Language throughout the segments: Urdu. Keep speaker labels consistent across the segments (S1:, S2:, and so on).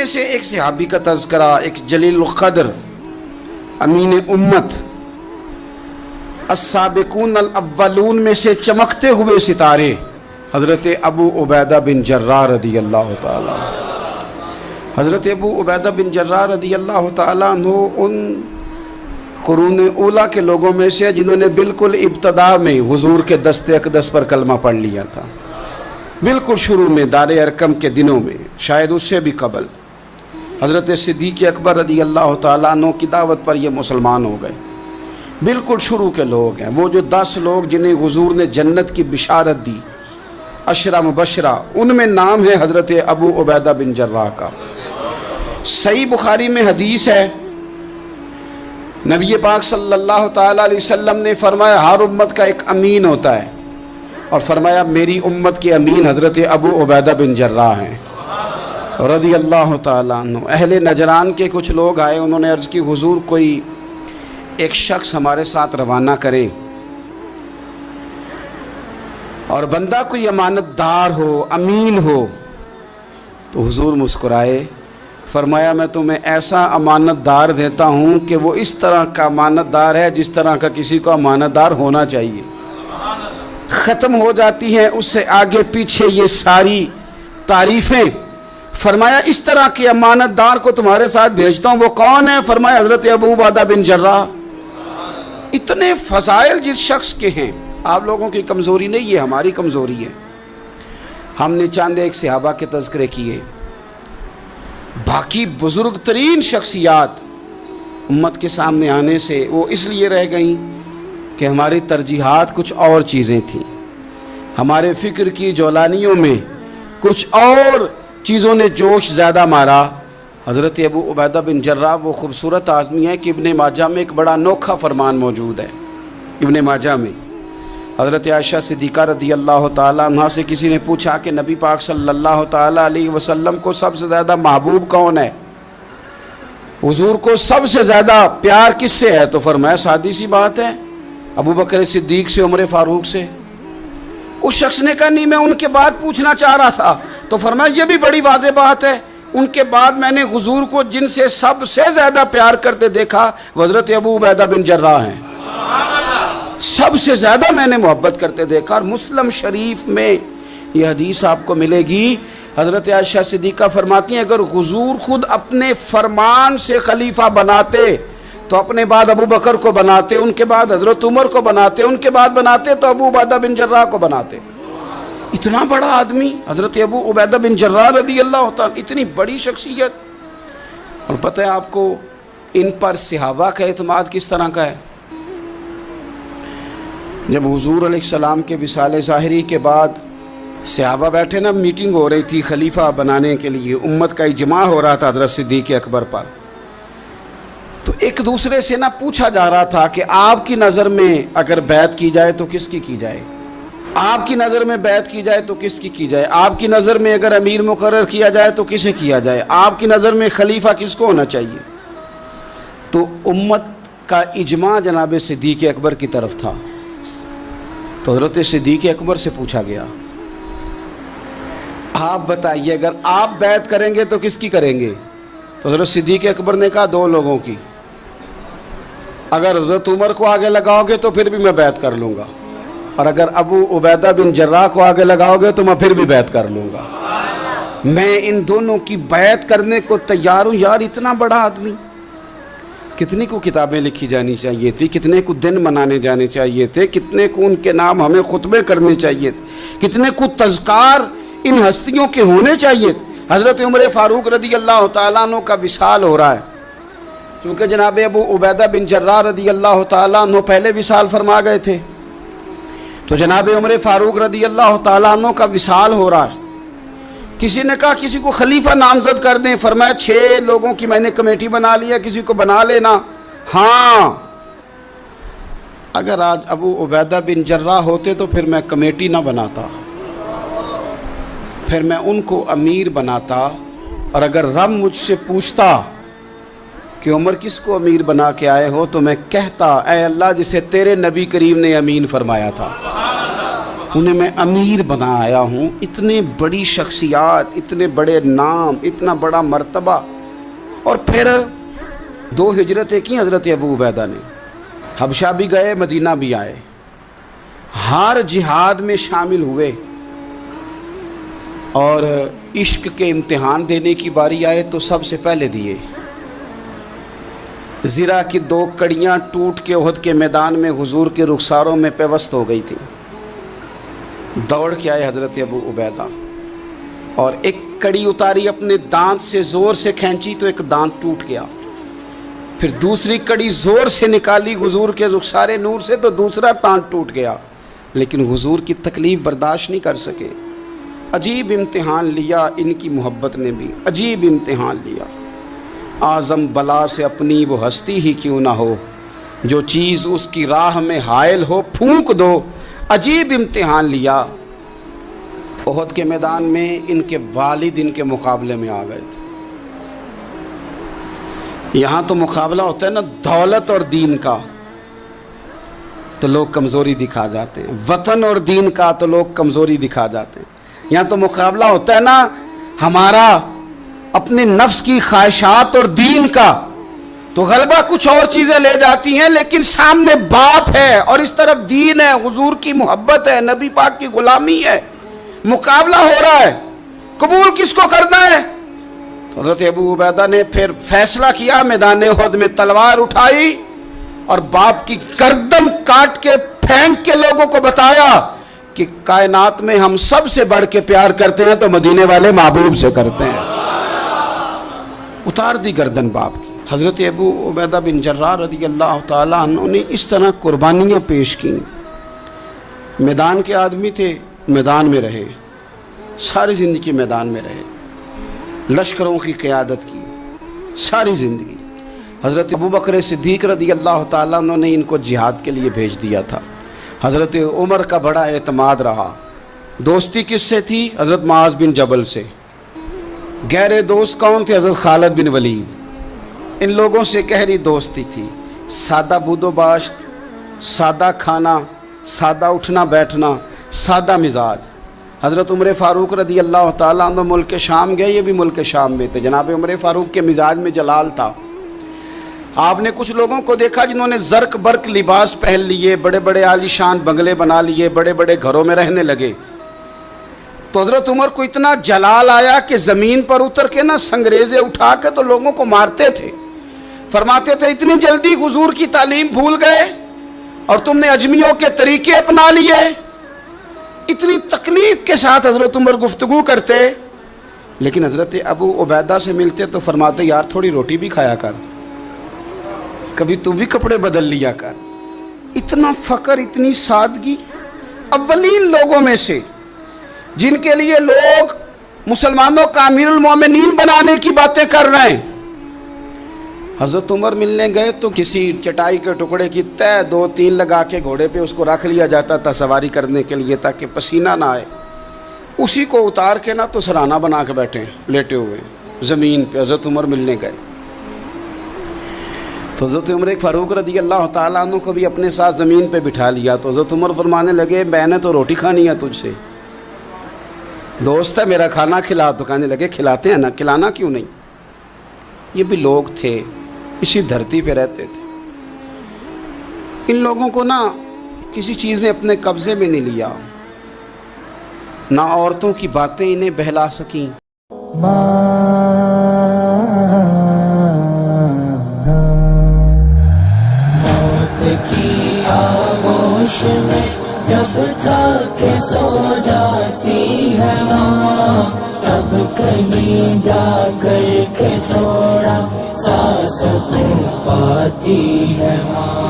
S1: میں سے ایک صحابی کا تذکرہ، ایک جلیل القدر امین امت، السابقون الاولون میں سے چمکتے ہوئے ستارے حضرت ابو عبیدہ بن جراح رضی اللہ تعالیٰ۔ حضرت ابو عبیدہ بن جراح رضی اللہ تعالیٰ عنہ ان قرون اولیٰ کے لوگوں میں سے جنہوں نے بالکل ابتدا میں حضور کے دست اقدس پر کلمہ پڑھ لیا تھا، بالکل شروع میں دار ارقم کے دنوں میں، شاید اس سے بھی قبل۔ حضرت صدیق اکبر رضی اللہ تعالیٰ عنہ کی دعوت پر یہ مسلمان ہو گئے، بالکل شروع کے لوگ ہیں، وہ جو 10 لوگ جنہیں حضور نے جنت کی بشارت دی، 10 مبشرہ، ان میں نام ہے حضرت ابو عبیدہ بن جراح کا۔ صحیح بخاری میں حدیث ہے، نبی پاک صلی اللہ تعالیٰ علیہ وسلم نے فرمایا ہر امت کا ایک امین ہوتا ہے، اور فرمایا میری امت کے امین حضرت ابو عبیدہ بن جراح ہیں رضی اللہ تعالیٰ عنہ۔ اہل نجران کے کچھ لوگ آئے، انہوں نے عرض کی حضور کوئی ایک شخص ہمارے ساتھ روانہ کرے، اور بندہ کوئی امانت دار ہو، امین ہو۔ تو حضور مسکرائے، فرمایا میں تمہیں ایسا امانت دار دیتا ہوں کہ وہ اس طرح کا امانت دار ہے جس طرح کا کسی کو امانت دار ہونا چاہیے۔ ختم ہو جاتی ہیں اس سے آگے پیچھے یہ ساری تعریفیں۔ فرمایا اس طرح کے امانت دار کو تمہارے ساتھ بھیجتا ہوں، وہ کون ہے؟ فرمایا حضرت ابو عبیدہ بن جراح۔ اتنے فضائل جس شخص کے ہیں، آپ لوگوں کی کمزوری نہیں ہے، ہماری کمزوری ہے۔ ہم نے چاند ایک صحابہ کے تذکرے کیے، باقی بزرگ ترین شخصیات امت کے سامنے آنے سے وہ اس لیے رہ گئیں کہ ہماری ترجیحات کچھ اور چیزیں تھیں، ہمارے فکر کی جولانیوں میں کچھ اور چیزوں نے جوش زیادہ مارا۔ حضرت ابو عبیدہ بن جراح وہ خوبصورت آدمی ہے کہ ابن ماجہ میں ایک بڑا انوکھا فرمان موجود ہے۔ ابن ماجہ میں حضرت عائشہ صدیقہ رضی اللہ تعالیٰ عنہ سے کسی نے پوچھا کہ نبی پاک صلی اللہ تعالیٰ علیہ وسلم کو سب سے زیادہ محبوب کون ہے، حضور کو سب سے زیادہ پیار کس سے ہے؟ تو فرمایا سادی سی بات ہے، ابو بکر صدیق سے، عمر فاروق سے۔ اس شخص نے کہا نہیں، میں ان کے بعد پوچھنا چاہ رہا تھا۔ تو فرمایا یہ بھی بڑی واضح بات ہے، ان کے بعد میں نے حضور کو جن سے سب سے زیادہ پیار کرتے دیکھا وہ حضرت ابو عبیدہ بن جراح ہیں، سب سے زیادہ میں نے محبت کرتے دیکھا۔ اور مسلم شریف میں یہ حدیث آپ کو ملے گی، حضرت عائشہ صدیقہ فرماتی ہیں اگر حضور خود اپنے فرمان سے خلیفہ بناتے تو اپنے بعد ابو بکر کو بناتے، ان کے بعد حضرت عمر کو بناتے، ان کے بعد بناتے تو ابو عبیدہ بن جراح کو بناتے۔ اتنا بڑا آدمی حضرت ابو عبیدہ بن جراح رضی اللہ تعالیٰ، اتنی بڑی شخصیت۔ اور پتہ ہے آپ کو ان پر صحابہ کا اعتماد کس طرح کا ہے؟ جب حضور علیہ السلام کے وصال ظاہری کے بعد صحابہ بیٹھے نا، میٹنگ ہو رہی تھی خلیفہ بنانے کے لیے، امت کا اجماع ہو رہا تھا حضرت صدیق اکبر پر، تو ایک دوسرے سے نہ پوچھا جا رہا تھا کہ آپ کی نظر میں اگر بیعت کی جائے تو کس کی کی جائے، آپ کی نظر میں بیعت کی جائے تو کس کی کی جائے، آپ کی نظر میں اگر امیر مقرر کیا جائے تو کسے کیا جائے، آپ کی نظر میں خلیفہ کس کو ہونا چاہیے؟ تو امت کا اجماع جناب صدیق اکبر کی طرف تھا۔ تو حضرت صدیق اکبر سے پوچھا گیا آپ بتائیے اگر آپ بیعت کریں گے تو کس کی کریں گے؟ تو حضرت صدیق اکبر نے کہا 2 لوگوں کی، اگر حضرت عمر کو آگے لگاؤ گے تو پھر بھی میں بیعت کر لوں گا، اور اگر ابو عبیدہ بن جراح کو آگے لگاؤ گے تو میں پھر بھی بیعت کر لوں گا، میں ان دونوں کی بیعت کرنے کو تیار ہوں۔ یار اتنا بڑا آدمی، کتنے کو کتابیں لکھی جانی چاہیے تھی، کتنے کو دن منانے جانے چاہیے تھے، کتنے کو ان کے نام ہمیں خطبے کرنے چاہیے تھے، کتنے کو تذکار ان ہستیوں کے ہونے چاہیے تھے۔ حضرت عمر فاروق رضی اللہ تعالیٰ عنہ کا وصال ہو رہا ہے، چونکہ جناب ابو عبیدہ بن جراح رضی اللہ تعالیٰ عنہ پہلے وصال فرما گئے تھے، تو جناب عمر فاروق رضی اللہ تعالیٰ عنہ کا وصال ہو رہا ہے۔ کسی نے کہا کسی کو خلیفہ نامزد کر دیں، فرمایا 6 لوگوں کی میں نے کمیٹی بنا لی ہے، کسی کو بنا لینا۔ ہاں اگر آج ابو عبیدہ بن جراح ہوتے تو پھر میں کمیٹی نہ بناتا، پھر میں ان کو امیر بناتا، اور اگر رب مجھ سے پوچھتا کہ عمر کس کو امیر بنا کے آئے ہو تو میں کہتا اے اللہ جسے تیرے نبی کریم نے امین فرمایا تھا۔ انہیں میں امیر بنا آیا ہوں. اتنے بڑی شخصیات، اتنے بڑے نام، اتنا بڑا مرتبہ. اور پھر 2 ہجرتیں کی حضرت ابو عبیدہ نے. حبشہ بھی گئے، مدینہ بھی آئے، ہر جہاد میں شامل ہوئے. اور عشق کے امتحان دینے کی باری آئے تو سب سے پہلے دیے. زرہ کی 2 کڑیاں ٹوٹ کے احد کے میدان میں حضور کے رخساروں میں پیوست ہو گئی تھی. دوڑ کے آئے حضرت ابو عبیدہ اور ایک کڑی اتاری، اپنے دانت سے زور سے کھینچی تو ایک دانت ٹوٹ گیا. پھر دوسری کڑی زور سے نکالی حضور کے رخسار نور سے تو دوسرا دانت ٹوٹ گیا. لیکن حضور کی تکلیف برداشت نہیں کر سکے. عجیب امتحان لیا ان کی محبت نے بھی، عجیب امتحان لیا. اعظم بلا سے اپنی وہ ہستی ہی کیوں نہ ہو، جو چیز اس کی راہ میں حائل ہو پھونک دو. عجیب امتحان لیا. احد کے میدان میں ان کے والد ان کے مقابلے میں آ گئے تھے. یہاں تو مقابلہ ہوتا ہے نا دولت اور دین کا، تو لوگ کمزوری دکھا جاتے ہیں. وطن اور دین کا تو لوگ کمزوری دکھا جاتے ہیں. یہاں تو مقابلہ ہوتا ہے نا ہمارا اپنے نفس کی خواہشات اور دین کا، تو غلبہ کچھ اور چیزیں لے جاتی ہیں، لیکن سامنے باپ ہے اور اس طرف دین ہے، حضور کی محبت ہے، نبی پاک کی غلامی ہے. مقابلہ ہو رہا ہے، قبول کس کو کرنا ہے؟ تو حضرت ابو عبیدہ نے پھر فیصلہ کیا، میدان احد میں تلوار اٹھائی اور باپ کی گردن کاٹ کے پھینک کے لوگوں کو بتایا کہ کائنات میں ہم سب سے بڑھ کے پیار کرتے ہیں تو مدینے والے محبوب سے کرتے ہیں. اتار دی گردن باپ کی. حضرت ابو عبیدہ بن جراح رضی اللہ تعالیٰ عنہ نے اس طرح قربانیاں پیش کیں. میدان کے آدمی تھے، میدان میں رہے، ساری زندگی میدان میں رہے، لشکروں کی قیادت کی ساری زندگی. حضرت ابوبکر صدیق رضی اللہ تعالیٰ عنہ نے ان کو جہاد کے لیے بھیج دیا تھا. حضرت عمر کا بڑا اعتماد رہا. دوستی کس سے تھی؟ حضرت معاذ بن جبل سے. گہرے دوست کون تھے؟ حضرت خالد بن ولید. ان لوگوں سے گہری دوستی تھی. سادہ بود و باشت، سادہ کھانا، سادہ اٹھنا بیٹھنا، سادہ مزاج. حضرت عمر فاروق رضی اللہ تعالیٰ عنہ ملک شام گئے، یہ بھی ملک شام میں تھے. جناب عمر فاروق کے مزاج میں جلال تھا. آپ نے کچھ لوگوں کو دیکھا جنہوں نے زرق برق لباس پہن لیے، بڑے بڑے عالی شان بنگلے بنا لیے، بڑے بڑے گھروں میں رہنے لگے. تو حضرت عمر کو اتنا جلال آیا کہ زمین پر اتر کے نا سنگریزے اٹھا کے تو لوگوں کو مارتے تھے. فرماتے تھے اتنی جلدی حضور کی تعلیم بھول گئے اور تم نے اجمیوں کے طریقے اپنا لیے. اتنی تکلیف کے ساتھ حضرت عمر گفتگو کرتے، لیکن حضرت ابو عبیدہ سے ملتے تو فرماتے یار تھوڑی روٹی بھی کھایا کر، کبھی تو بھی کپڑے بدل لیا کر. اتنا فقر، اتنی سادگی. اولین لوگوں میں سے جن کے لیے لوگ مسلمانوں کا امیر المومنین بنانے کی باتیں کر رہے ہیں. حضرت عمر ملنے گئے تو کسی چٹائی کے ٹکڑے کی تہ 2-3 لگا کے گھوڑے پہ اس کو رکھ لیا جاتا تھا سواری کرنے کے لیے تاکہ پسینہ نہ آئے. اسی کو اتار کے نا تو سرانہ بنا کے بیٹھے لیٹے ہوئے زمین پہ. حضرت عمر ملنے گئے تو حضرت عمر فاروق رضی اللہ تعالیٰ عنہ کو بھی اپنے ساتھ زمین پہ بٹھا لیا. تو حضرت عمر فرمانے لگے میں نے تو روٹی کھانی ہے تجھ سے، دوست ہے میرا، کھانا کھلا. تو کہنے لگے کھلاتے ہیں نا، کھلانا کیوں نہیں. یہ بھی لوگ تھے، اسی دھرتی پہ رہتے تھے. ان لوگوں کو نا کسی چیز نے اپنے قبضے میں نہیں لیا، نہ عورتوں کی باتیں انہیں بہلا سکیں.
S2: کی آغوش میں جب تک سو جاتی ہے ماں، تب کہیں جا کر کے تھوڑا سا سکون پاتی ہے ماں.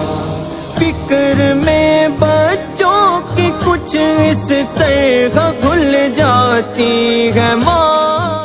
S2: فکر میں بچوں کی کچھ اس طرح کھل جاتی ہے ماں.